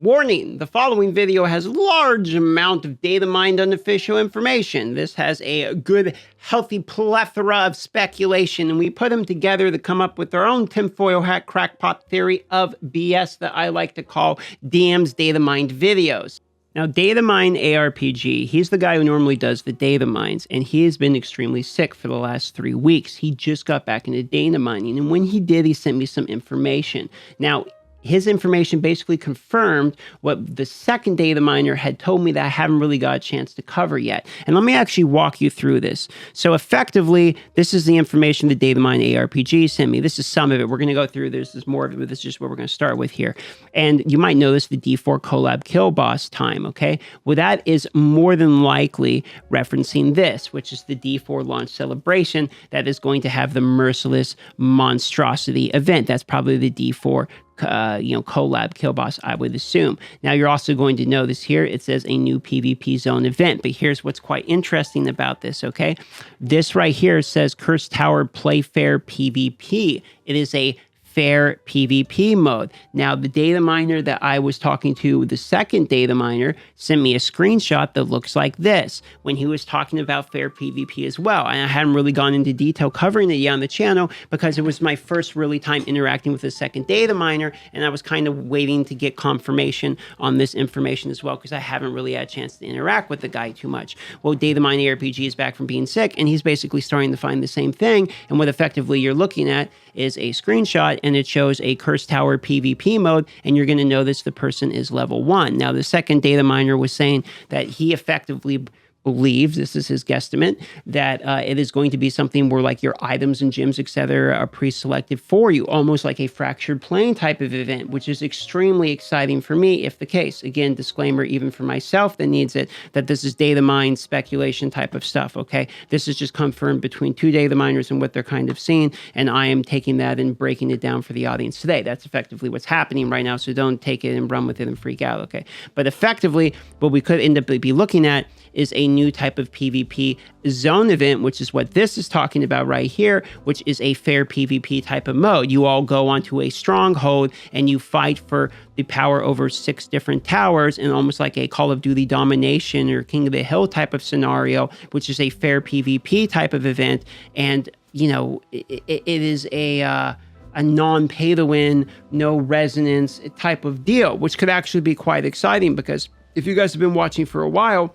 Warning, the following video has a large amount of data mined unofficial information. This has a good, healthy plethora of speculation, and we put them together to come up with our own tinfoil hat crackpot theory of BS that I like to call DM's data mined videos. Now, Data Mine ARPG, he's the guy who normally does the data mines, and he has been extremely sick for the last 3 weeks. He just got back into data mining, and when he did, he sent me some information. Now, his information basically confirmed what the second data miner had told me that I haven't really got a chance to cover yet. And let me actually walk you through this. So effectively, this is the information the data mine ARPG sent me. This is some of it. We're going to go through this. There's more of it, but this is just what we're going to start with here. And you might notice the D4 collab kill boss time, okay? Well, that is more than likely referencing this, which is the D4 launch celebration that is going to have the merciless monstrosity event. That's probably the D4 collab kill boss, I would assume. Now, you're also going to notice here, it says a new PvP zone event, but here's what's quite interesting about this, okay? This right here says Cursed Tower Play Fair PvP. It is a fair PvP mode. Now, the data miner that I was talking to, the second data miner, sent me a screenshot that looks like this when he was talking about fair PvP as well. And I hadn't really gone into detail covering it yet on the channel because it was my first really time interacting with the second data miner, and I was kind of waiting to get confirmation on this information as well because I haven't really had a chance to interact with the guy too much. Well, Data Mine ARPG is back from being sick, and he's basically starting to find the same thing, and what effectively you're looking at is a screenshot, and it shows a Cursed Tower PvP mode, and you're going to notice the person is level 1. Now, the second data miner was saying that he effectively believes, this is his guesstimate, that it is going to be something where like your items and gyms, etc., are pre-selected for you, almost like a fractured plane type of event, which is extremely exciting for me if the case. Again, disclaimer, even for myself that needs it, that this is data mine speculation type of stuff, okay? This is just confirmed between 2 data miners and what they're kind of seeing, and I am taking that and breaking it down for the audience today. That's effectively what's happening right now, so don't take it and run with it and freak out, okay? But effectively, what we could end up be looking at is a new type of PvP zone event, which is what this is talking about right here, which is a fair PvP type of mode. You all go onto a stronghold and you fight for the power over 6 different towers in almost like a Call of Duty domination or King of the Hill type of scenario, which is a fair PvP type of event. And, you know, it is a non-pay-to-win, no resonance type of deal, which could actually be quite exciting because if you guys have been watching for a while,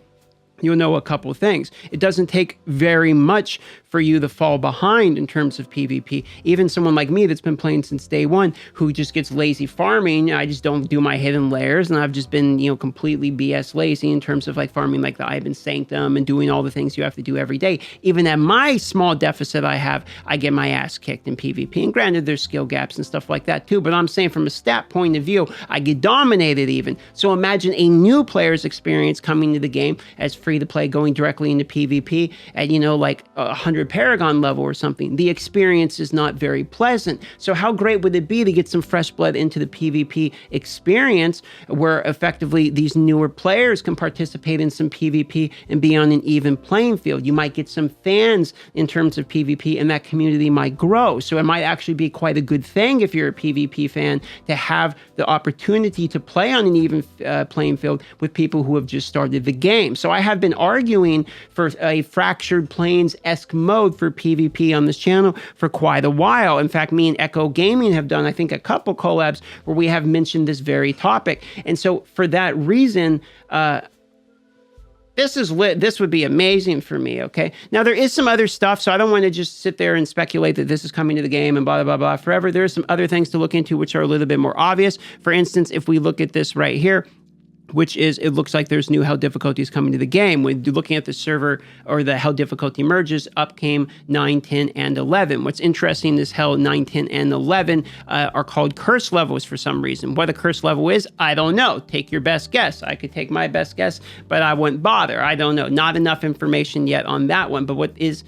you'll know a couple of things. It doesn't take very much for you to fall behind in terms of PvP. Even someone like me that's been playing since day one, who just gets lazy farming, I just don't do my hidden layers, and I've just been, you know, completely BS lazy in terms of like farming like the Ivan Sanctum and doing all the things you have to do every day. Even at my small deficit I have, I get my ass kicked in PvP. And granted, there's skill gaps and stuff like that too, but I'm saying from a stat point of view, I get dominated even. So imagine a new player's experience coming to the game as free to play, going directly into PvP at, you know, like 100 Paragon level or something. The experience is not very pleasant. So how great would it be to get some fresh blood into the PvP experience where effectively these newer players can participate in some PvP and be on an even playing field? You might get some fans in terms of PvP and that community might grow. So it might actually be quite a good thing if you're a PvP fan to have the opportunity to play on an even playing field with people who have just started the game. So I have been arguing for a Fractured Planes-esque mode for PvP on this channel for quite a while. In fact, me and Echo Gaming have done, I think, a couple collabs where we have mentioned this very topic. And so for that reason, this is lit. This would be amazing for me, okay? Now, there is some other stuff, so I don't want to just sit there and speculate that this is coming to the game and blah, blah, blah, blah forever. There are some other things to look into which are a little bit more obvious. For instance, if we look at this right here, which is, it looks like there's new hell difficulties coming to the game. When you're looking at the server or the hell difficulty merges, up came 9, 10, and 11. What's interesting is hell 9, 10, and 11 are called curse levels for some reason. What a curse level is, I don't know. Take your best guess. I could take my best guess, but I wouldn't bother. I don't know. Not enough information yet on that one. But what is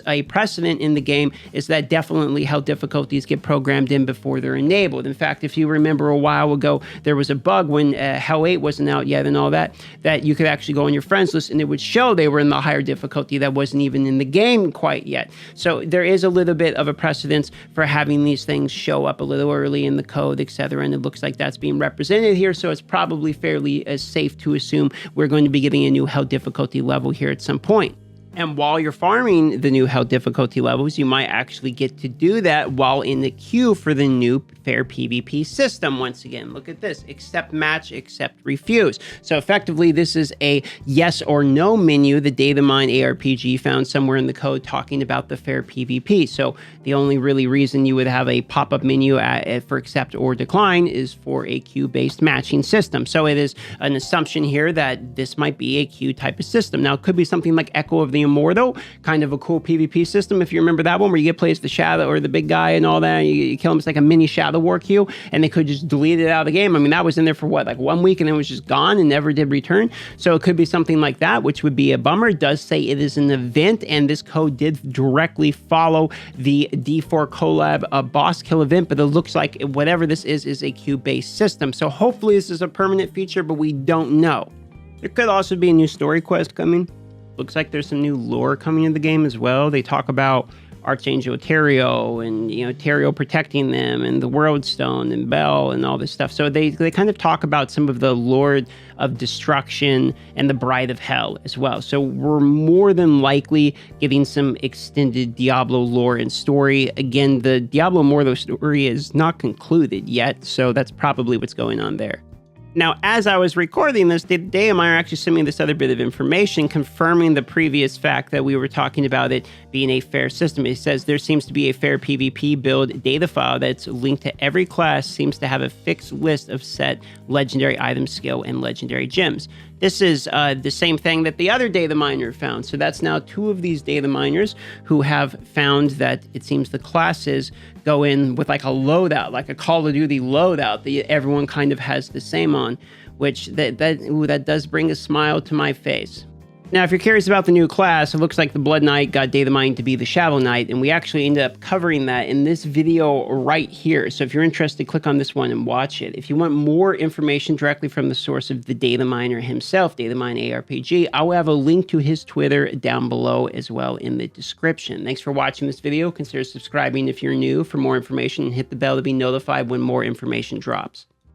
a precedent in the game is that definitely hell difficulties get programmed in before they're enabled. In fact, if you remember a while ago, there was a bug when hell 8 was wasn't out yet and all that, that you could actually go on your friends list and it would show they were in the higher difficulty that wasn't even in the game quite yet. So there is a little bit of a precedence for having these things show up a little early in the code, etc. And it looks like that's being represented here. So it's probably fairly safe to assume we're going to be getting a new hell difficulty level here at some point. And while you're farming the new hell difficulty levels, you might actually get to do that while in the queue for the new fair PvP system. Once again, look at this: accept match, accept refuse. So effectively, this is a yes or no menu the Datamine ARPG found somewhere in the code talking about the fair PvP. So the only really reason you would have a pop-up menu for accept or decline is for a queue-based matching system. So it is an assumption here that this might be a queue type of system. Now, it could be something like Echo of the Immortal, kind of a cool PvP system, if you remember that one, where you get play as the shadow or the big guy and all that, and you kill him. It's like a mini shadow war queue, and they could just delete it out of the game. I mean, that was in there for what, like 1 week, and then it was just gone and never did return. So it could be something like that, which would be a bummer. It does say it is an event, and this code did directly follow the D4 collab boss kill event, but it looks like whatever this is a queue-based system. So hopefully this is a permanent feature, but we don't know. There could also be a new story quest coming. Looks like there's some new lore coming in the game as well. They talk about Archangel Terrio and, Terrio protecting them and the World Stone and Bell and all this stuff. So they kind of talk about some of the Lord of Destruction and the Bride of Hell as well. So we're more than likely getting some extended Diablo lore and story. Again, the Diablo Immortal story is not concluded yet, so that's probably what's going on there. Now, as I was recording this, Datamine actually sent me this other bit of information confirming the previous fact that we were talking about it being a fair system. It says there seems to be a fair PvP build data file that's linked to every class, seems to have a fixed list of set legendary item skill and legendary gems. This is the same thing that the other data miner found. So that's now 2 of these data miners who have found that it seems the classes go in with like a loadout, like a Call of Duty loadout that everyone kind of has the same on, which that does bring a smile to my face. Now, if you're curious about the new class, it looks like the Blood Knight got data mined to be the Shadow Knight, and we actually ended up covering that in this video right here. So if you're interested, click on this one and watch it. If you want more information directly from the source of the data miner himself, Datamine ARPG, I will have a link to his Twitter down below as well in the description. Thanks for watching this video. Consider subscribing if you're new for more information, and hit the bell to be notified when more information drops.